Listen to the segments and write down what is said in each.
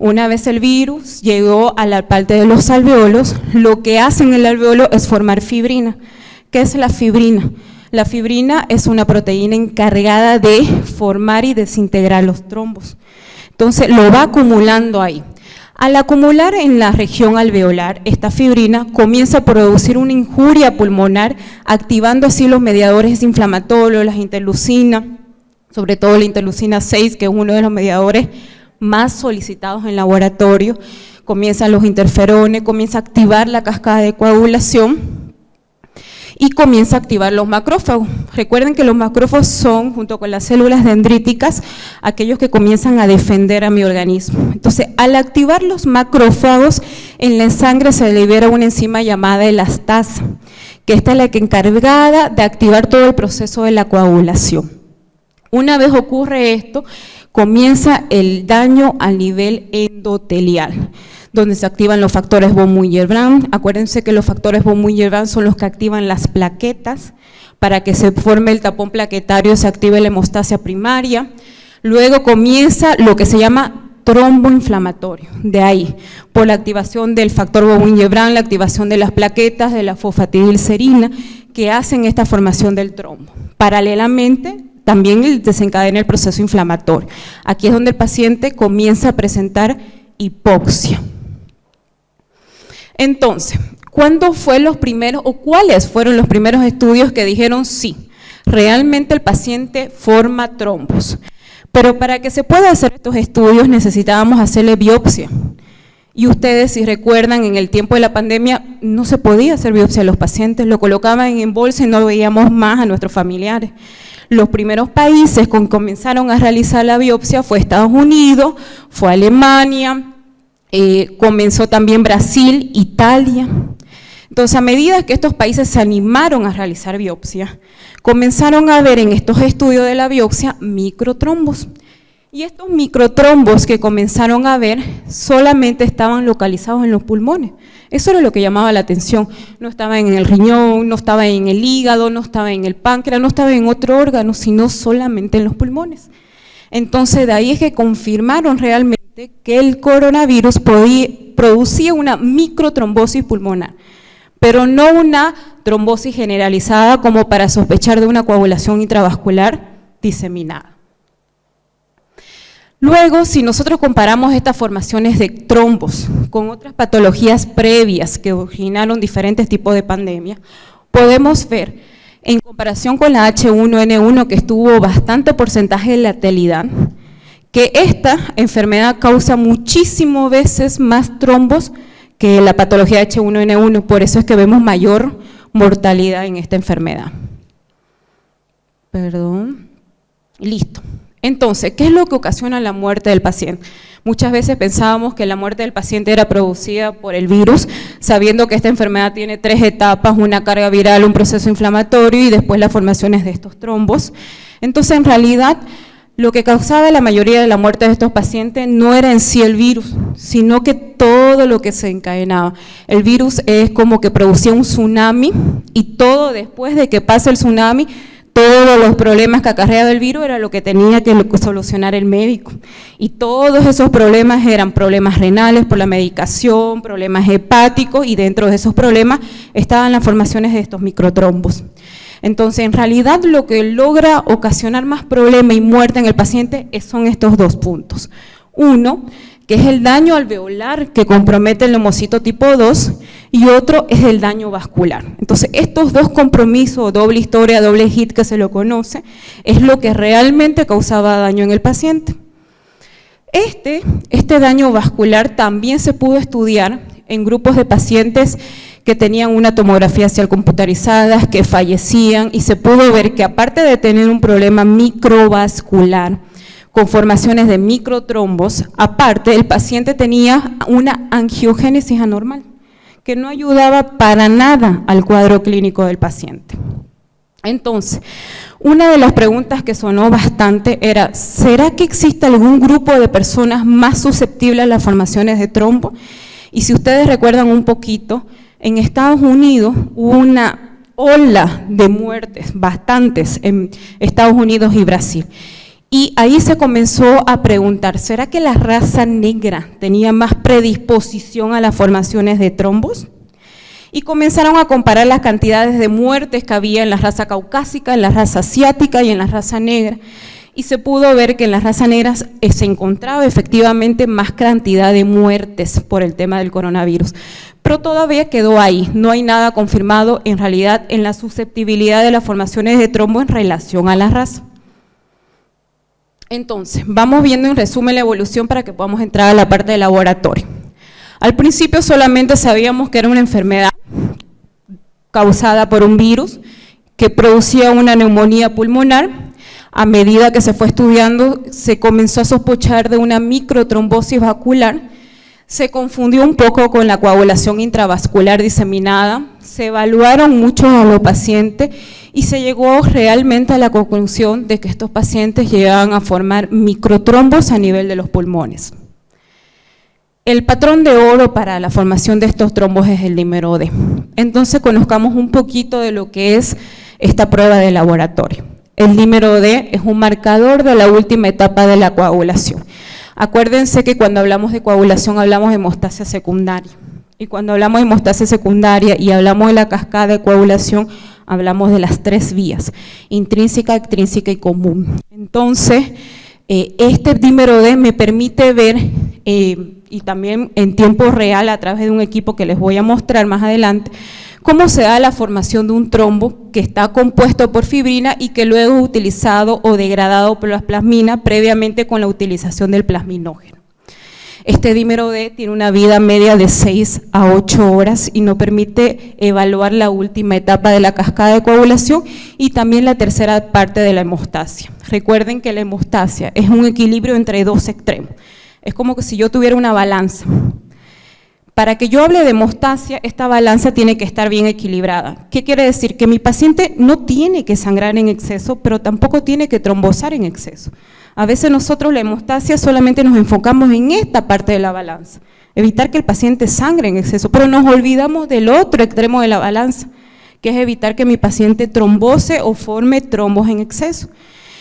Una vez el virus llegó a la parte de los alveolos, lo que hace en el alveolo es formar fibrina. ¿Qué es la fibrina? La fibrina es una proteína encargada de formar y desintegrar los trombos. Entonces lo va acumulando ahí. Al acumular en la región alveolar, esta fibrina comienza a producir una injuria pulmonar, activando así los mediadores inflamatorios, las interleucinas, sobre todo la interleucina 6, que es uno de los mediadores más solicitados en laboratorio. Comienzan los interferones, comienza a activar la cascada de coagulación y comienza a activar los macrófagos. Recuerden que los macrófagos son, junto con las células dendríticas, aquellos que comienzan a defender a mi organismo. Entonces, al activar los macrófagos, en la sangre se libera una enzima llamada elastasa, que esta es la que es encargada de activar todo el proceso de la coagulación. Una vez ocurre esto, comienza el daño a nivel endotelial, donde se activan los factores von Willebrand. Acuérdense que los factores von Willebrand son los que activan las plaquetas, para que se forme el tapón plaquetario, se active la hemostasia primaria. Luego comienza lo que se llama tromboinflamatorio, de ahí, por la activación del factor von Willebrand, la activación de las plaquetas, de la fosfatidilcerina, que hacen esta formación del trombo. Paralelamente, también desencadena el proceso inflamatorio. Aquí es donde el paciente comienza a presentar hipoxia. Entonces, ¿cuándo fue los primeros o cuáles fueron los primeros estudios que dijeron sí, realmente el paciente forma trombos? Pero para que se pueda hacer estos estudios necesitábamos hacerle biopsia. Y ustedes, si recuerdan, en el tiempo de la pandemia no se podía hacer biopsia a los pacientes, lo colocaban en bolsa y no veíamos más a nuestros familiares. Los primeros países que comenzaron a realizar la biopsia fue Estados Unidos, fue Alemania, comenzó también Brasil, Italia. Entonces, a medida que estos países se animaron a realizar biopsia, comenzaron a ver en estos estudios de la biopsia microtrombos. Y estos microtrombos que comenzaron a ver solamente estaban localizados en los pulmones. Eso era lo que llamaba la atención. No estaba en el riñón, no estaba en el hígado, no estaba en el páncreas, no estaba en otro órgano, sino solamente en los pulmones. Entonces, de ahí es que confirmaron realmente que el coronavirus producía una microtrombosis pulmonar, pero no una trombosis generalizada como para sospechar de una coagulación intravascular diseminada. Luego, si nosotros comparamos estas formaciones de trombos con otras patologías previas que originaron diferentes tipos de pandemia, podemos ver, en comparación con la H1N1, que estuvo bastante porcentaje de letalidad, que esta enfermedad causa muchísimas veces más trombos que la patología H1N1, por eso es que vemos mayor mortalidad en esta enfermedad. Listo. Entonces, ¿qué es lo que ocasiona la muerte del paciente? Muchas veces pensábamos que la muerte del paciente era producida por el virus, sabiendo que esta enfermedad tiene 3 etapas, una carga viral, un proceso inflamatorio y después las formaciones de estos trombos. Entonces, en realidad, lo que causaba la mayoría de la muerte de estos pacientes no era en sí el virus, sino que todo lo que se encadenaba. El virus es como que producía un tsunami y todo después de que pasa el tsunami, todos los problemas que acarreaba el virus era lo que tenía que solucionar el médico. Y todos esos problemas eran problemas renales por la medicación, problemas hepáticos, y dentro de esos problemas estaban las formaciones de estos microtrombos. Entonces, en realidad, lo que logra ocasionar más problema y muerte en el paciente son estos 2 puntos. Uno, que es el daño alveolar que compromete el neumocito tipo 2, y otro es el daño vascular. Entonces, estos 2 compromisos, doble historia, doble hit que se lo conoce, es lo que realmente causaba daño en el paciente. Este daño vascular también se pudo estudiar en grupos de pacientes que tenían una tomografía axial computarizada, que fallecían, y se pudo ver que aparte de tener un problema microvascular, con formaciones de microtrombos, aparte el paciente tenía una angiogénesis anormal, que no ayudaba para nada al cuadro clínico del paciente. Entonces, una de las preguntas que sonó bastante era, ¿será que existe algún grupo de personas más susceptibles a las formaciones de trombo? Y si ustedes recuerdan un poquito, en Estados Unidos hubo una ola de muertes, bastantes, en Estados Unidos y Brasil. Y ahí se comenzó a preguntar, ¿será que la raza negra tenía más predisposición a las formaciones de trombos? Y comenzaron a comparar las cantidades de muertes que había en la raza caucásica, en la raza asiática y en la raza negra. Y se pudo ver que en las razas negras se encontraba efectivamente más cantidad de muertes por el tema del coronavirus. Pero todavía quedó ahí, no hay nada confirmado en realidad en la susceptibilidad de las formaciones de trombo en relación a la raza. Entonces, vamos viendo en resumen la evolución para que podamos entrar a la parte de laboratorio. Al principio solamente sabíamos que era una enfermedad causada por un virus que producía una neumonía pulmonar. A medida que se fue estudiando, se comenzó a sospechar de una microtrombosis vascular, se confundió un poco con la coagulación intravascular diseminada, se evaluaron mucho a los pacientes y se llegó realmente a la conclusión de que estos pacientes llegaban a formar microtrombos a nivel de los pulmones. El patrón de oro para la formación de estos trombos es el dímero D. Entonces conozcamos un poquito de lo que es esta prueba de laboratorio. El dímero D es un marcador de la última etapa de la coagulación. Acuérdense que cuando hablamos de coagulación hablamos de hemostasia secundaria. Y cuando hablamos de hemostasia secundaria y hablamos de la cascada de coagulación, hablamos de las tres vías, intrínseca, extrínseca y común. Entonces, este dímero D me permite ver, y también en tiempo real a través de un equipo que les voy a mostrar más adelante, cómo se da la formación de un trombo que está compuesto por fibrina y que luego es utilizado o degradado por la plasmina previamente con la utilización del plasminógeno. Este dímero D tiene una vida media de 6 a 8 horas y nos permite evaluar la última etapa de la cascada de coagulación y también la tercera parte de la hemostasia. Recuerden que la hemostasia es un equilibrio entre dos extremos. Es como que si yo tuviera una balanza. Para que yo hable de hemostasia, esta balanza tiene que estar bien equilibrada. ¿Qué quiere decir? Que mi paciente no tiene que sangrar en exceso, pero tampoco tiene que trombosar en exceso. A veces nosotros la hemostasia solamente nos enfocamos en esta parte de la balanza, evitar que el paciente sangre en exceso, pero nos olvidamos del otro extremo de la balanza, que es evitar que mi paciente trombose o forme trombos en exceso.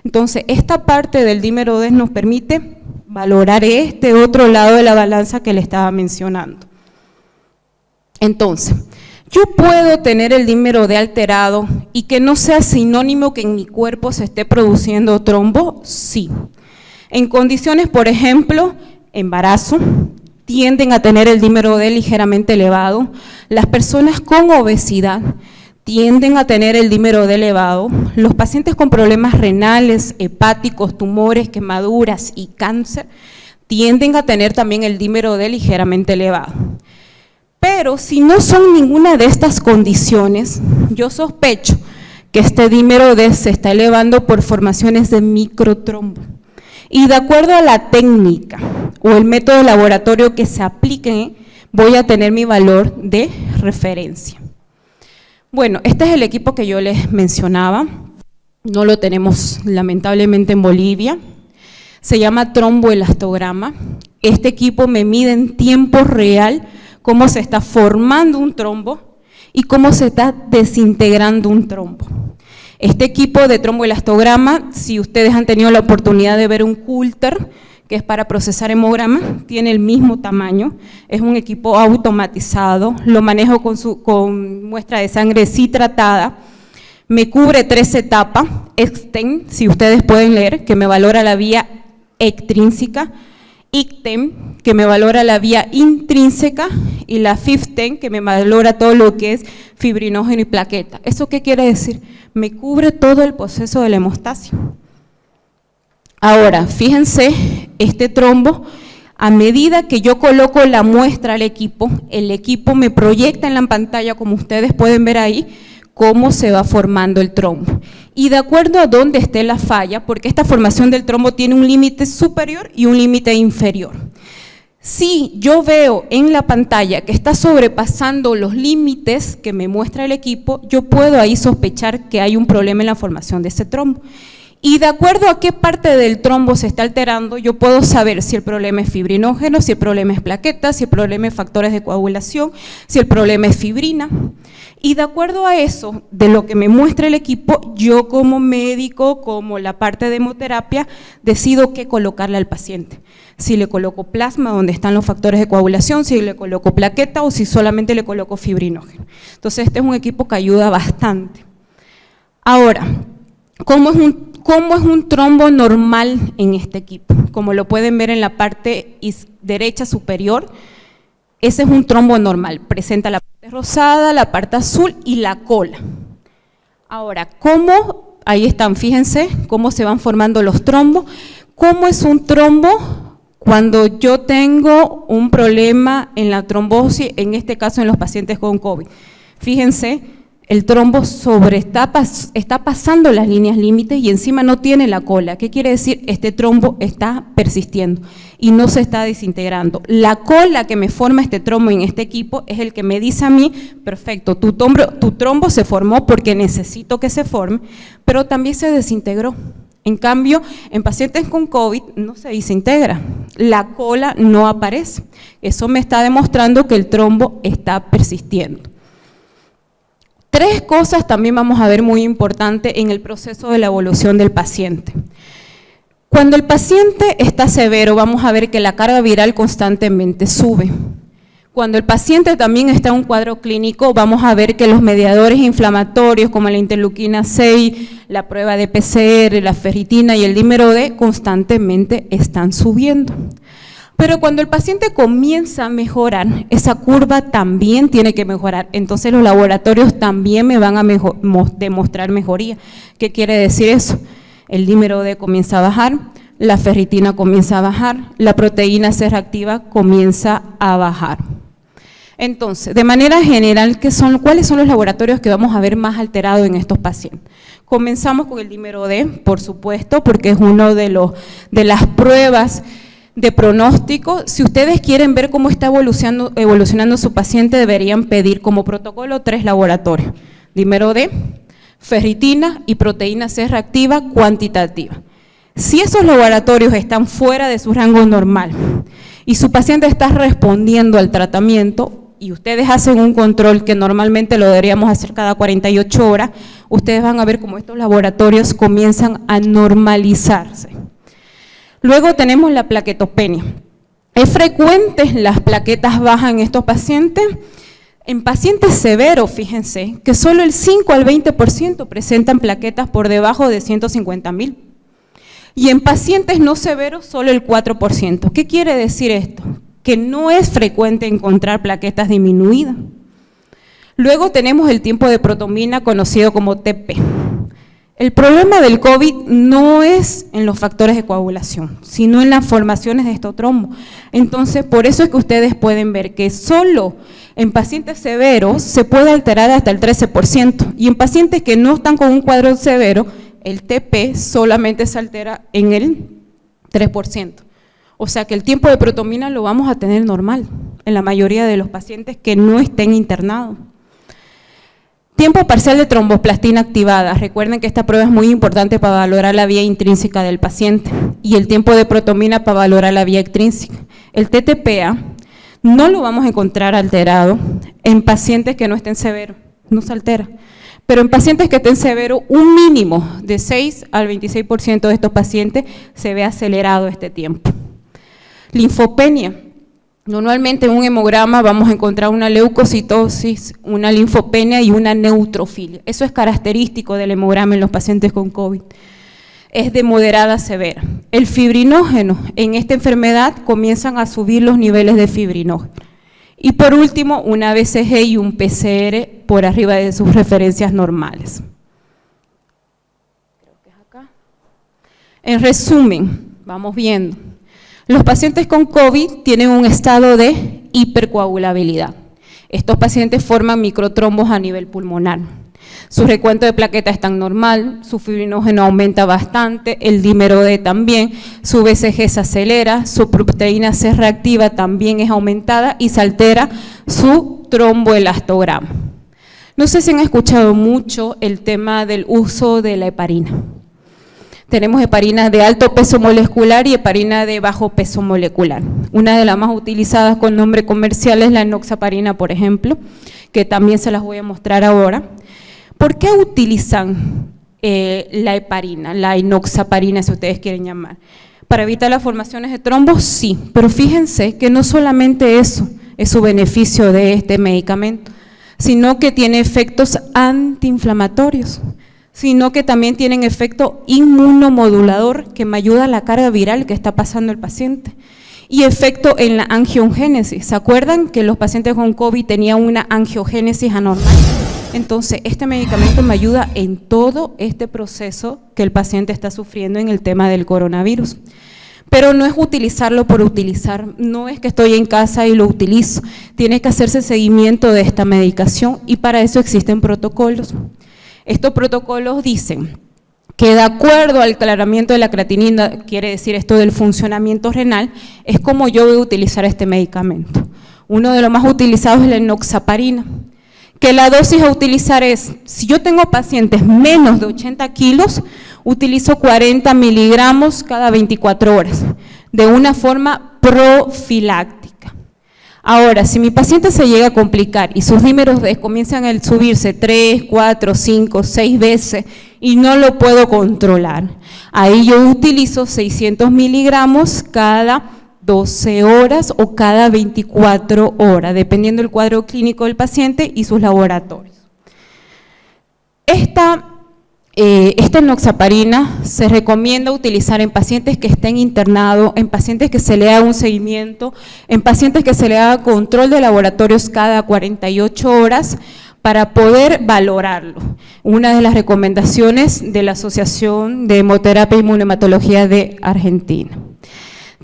Entonces, esta parte del dímero D nos permite valorar este otro lado de la balanza que le estaba mencionando. Entonces, yo puedo tener el dímero D alterado y que no sea sinónimo que en mi cuerpo se esté produciendo trombo, sí. En condiciones, por ejemplo, embarazo, tienden a tener el dímero D ligeramente elevado. Las personas con obesidad tienden a tener el dímero D elevado. Los pacientes con problemas renales, hepáticos, tumores, quemaduras y cáncer tienden a tener también el dímero D ligeramente elevado. Pero si no son ninguna de estas condiciones, yo sospecho que este dímero D se está elevando por formaciones de microtrombo. Y de acuerdo a la técnica o el método de laboratorio que se aplique, voy a tener mi valor de referencia. Bueno, este es el equipo que yo les mencionaba, no lo tenemos lamentablemente en Bolivia, se llama tromboelastograma. Este equipo me mide en tiempo real cómo se está formando un trombo y cómo se está desintegrando un trombo. Este equipo de tromboelastograma, si ustedes han tenido la oportunidad de ver un Coulter, que es para procesar hemograma, tiene el mismo tamaño, es un equipo automatizado, lo manejo con muestra de sangre citratada, me cubre 3 etapas, EXTEN, si ustedes pueden leer, que me valora la vía extrínseca, ICTEM, que me valora la vía intrínseca, y la FIFTEN, que me valora todo lo que es fibrinógeno y plaqueta. ¿Eso qué quiere decir? Me cubre todo el proceso de la hemostasia. Ahora, fíjense, este trombo, a medida que yo coloco la muestra al equipo, el equipo me proyecta en la pantalla, como ustedes pueden ver ahí, cómo se va formando el trombo. Y de acuerdo a dónde esté la falla, porque esta formación del trombo tiene un límite superior y un límite inferior. Si yo veo en la pantalla que está sobrepasando los límites que me muestra el equipo, yo puedo ahí sospechar que hay un problema en la formación de ese trombo. Y de acuerdo a qué parte del trombo se está alterando, yo puedo saber si el problema es fibrinógeno, si el problema es plaqueta, si el problema es factores de coagulación, si el problema es fibrina. Y de acuerdo a eso, de lo que me muestra el equipo, yo como médico, como la parte de hemoterapia, decido qué colocarle al paciente. Si le coloco plasma, donde están los factores de coagulación, si le coloco plaqueta o si solamente le coloco fibrinógeno. Entonces, este es un equipo que ayuda bastante. Ahora, ¿cómo es un trombo normal en este equipo? Como lo pueden ver en la parte derecha superior, ese es un trombo normal. Presenta la parte rosada, la parte azul y la cola. Ahora, ¿cómo? Ahí están, fíjense cómo se van formando los trombos. ¿Cómo es un trombo? Cuando yo tengo un problema en la trombosis, en este caso en los pacientes con COVID. Fíjense, el trombo está pasando las líneas límites y encima no tiene la cola. ¿Qué quiere decir? Este trombo está persistiendo y no se está desintegrando. La cola que me forma este trombo en este equipo es el que me dice a mí, perfecto, tu trombo se formó porque necesito que se forme, pero también se desintegró. En cambio, en pacientes con COVID no se desintegra, la cola no aparece. Eso me está demostrando que el trombo está persistiendo. Tres cosas también vamos a ver muy importantes en el proceso de la evolución del paciente. Cuando el paciente está severo, vamos a ver que la carga viral constantemente sube. Cuando el paciente también está en un cuadro clínico, vamos a ver que los mediadores inflamatorios como la interleuquina 6, la prueba de PCR, la ferritina y el dímero D constantemente están subiendo. Pero cuando el paciente comienza a mejorar, esa curva también tiene que mejorar. Entonces los laboratorios también me van a demostrar mejoría. ¿Qué quiere decir eso? El dímero D comienza a bajar, la ferritina comienza a bajar, la proteína C reactiva comienza a bajar. Entonces, de manera general, ¿cuáles son los laboratorios que vamos a ver más alterados en estos pacientes? Comenzamos con el dímero D, por supuesto, porque es uno de las pruebas de pronóstico. Si ustedes quieren ver cómo está evolucionando su paciente, deberían pedir como protocolo 3 laboratorios: dímero D, ferritina y proteína C reactiva cuantitativa. Si esos laboratorios están fuera de su rango normal y su paciente está respondiendo al tratamiento, y ustedes hacen un control que normalmente lo deberíamos hacer cada 48 horas, ustedes van a ver cómo estos laboratorios comienzan a normalizarse. Luego tenemos la plaquetopenia. ¿Es frecuente las plaquetas bajas en estos pacientes? En pacientes severos, fíjense, que solo el 5 al 20% presentan plaquetas por debajo de 150.000. Y en pacientes no severos, solo el 4%. ¿Qué quiere decir esto? Que no es frecuente encontrar plaquetas disminuidas. Luego tenemos el tiempo de protomina, conocido como TP. El problema del COVID no es en los factores de coagulación, sino en las formaciones de estos trombos. Entonces, por eso es que ustedes pueden ver que solo en pacientes severos se puede alterar hasta el 13%, y en pacientes que no están con un cuadro severo, el TP solamente se altera en el 3%. O sea que el tiempo de protomina lo vamos a tener normal en la mayoría de los pacientes que no estén internados. Tiempo parcial de tromboplastina activada. Recuerden que esta prueba es muy importante para valorar la vía intrínseca del paciente, y el tiempo de protomina para valorar la vía extrínseca. El TTPA no lo vamos a encontrar alterado en pacientes que no estén severos, no se altera. Pero en pacientes que estén severos, un mínimo de 6 al 26% de estos pacientes se ve acelerado este tiempo. Linfopenia. Normalmente en un hemograma vamos a encontrar una leucocitosis, una linfopenia y una neutrofilia. Eso es característico del hemograma en los pacientes con COVID. Es de moderada a severa. El fibrinógeno, en esta enfermedad comienzan a subir los niveles de fibrinógeno. Y por último, una BCG y un PCR por arriba de sus referencias normales. Creo que es acá. En resumen, vamos viendo. Los pacientes con COVID tienen un estado de hipercoagulabilidad. Estos pacientes forman microtrombos a nivel pulmonar. Su recuento de plaquetas es tan normal, su fibrinógeno aumenta bastante, el dímero D también, su BCG se acelera, su proteína C reactiva también es aumentada y se altera su tromboelastograma. No sé si han escuchado mucho el tema del uso de la heparina. Tenemos heparina de alto peso molecular y heparina de bajo peso molecular. Una de las más utilizadas con nombre comercial es la enoxaparina, por ejemplo, que también se las voy a mostrar ahora. ¿Por qué utilizan la heparina, la enoxaparina, si ustedes quieren llamar? ¿Para evitar las formaciones de trombos? Sí, pero fíjense que no solamente eso es su beneficio de este medicamento, sino que tiene efectos antiinflamatorios, sino que también tienen efecto inmunomodulador que me ayuda a la carga viral que está pasando el paciente, y efecto en la angiogénesis. ¿Se acuerdan que los pacientes con COVID tenían una angiogénesis anormal? Entonces, este medicamento me ayuda en todo este proceso que el paciente está sufriendo en el tema del coronavirus. Pero no es utilizarlo por utilizar, no es que estoy en casa y lo utilizo, tiene que hacerse seguimiento de esta medicación y para eso existen protocolos. Estos protocolos dicen que de acuerdo al aclaramiento de la creatinina, quiere decir esto del funcionamiento renal, es como yo voy a utilizar este medicamento. Uno de los más utilizados es la enoxaparina, que la dosis a utilizar es, si yo tengo pacientes menos de 80 kilos, utilizo 40 miligramos cada 24 horas, de una forma profiláctica. Ahora, si mi paciente se llega a complicar y sus dímeros comienzan a subirse 3, 4, 5, 6 veces y no lo puedo controlar, ahí yo utilizo 600 miligramos cada 12 horas o cada 24 horas, dependiendo del cuadro clínico del paciente y sus laboratorios. Esta enoxaparina se recomienda utilizar en pacientes que estén internados, en pacientes que se le haga un seguimiento, en pacientes que se le haga control de laboratorios cada 48 horas para poder valorarlo. Una de las recomendaciones de la Asociación de Hemoterapia y Inmunohematología de Argentina.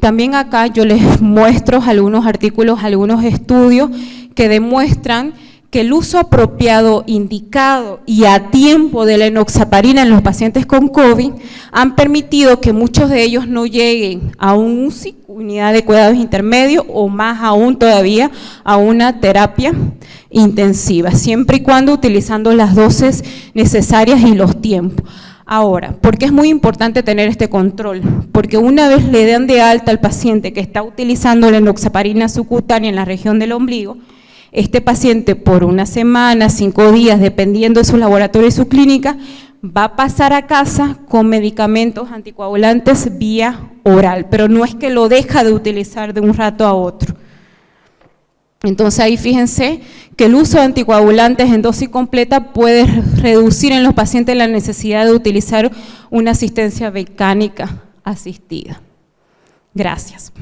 También acá yo les muestro algunos artículos, algunos estudios que demuestran que el uso apropiado, indicado y a tiempo de la enoxaparina en los pacientes con COVID han permitido que muchos de ellos no lleguen a un UCI, unidad de cuidados intermedios, o más aún todavía a una terapia intensiva, siempre y cuando utilizando las dosis necesarias y los tiempos. Ahora, ¿por qué es muy importante tener este control? Porque una vez le dan de alta al paciente que está utilizando la enoxaparina subcutánea en la región del ombligo, este paciente por una semana, 5 días, dependiendo de su laboratorio y su clínica, va a pasar a casa con medicamentos anticoagulantes vía oral, pero no es que lo deja de utilizar de un rato a otro. Entonces ahí fíjense que el uso de anticoagulantes en dosis completa puede reducir en los pacientes la necesidad de utilizar una asistencia mecánica asistida. Gracias.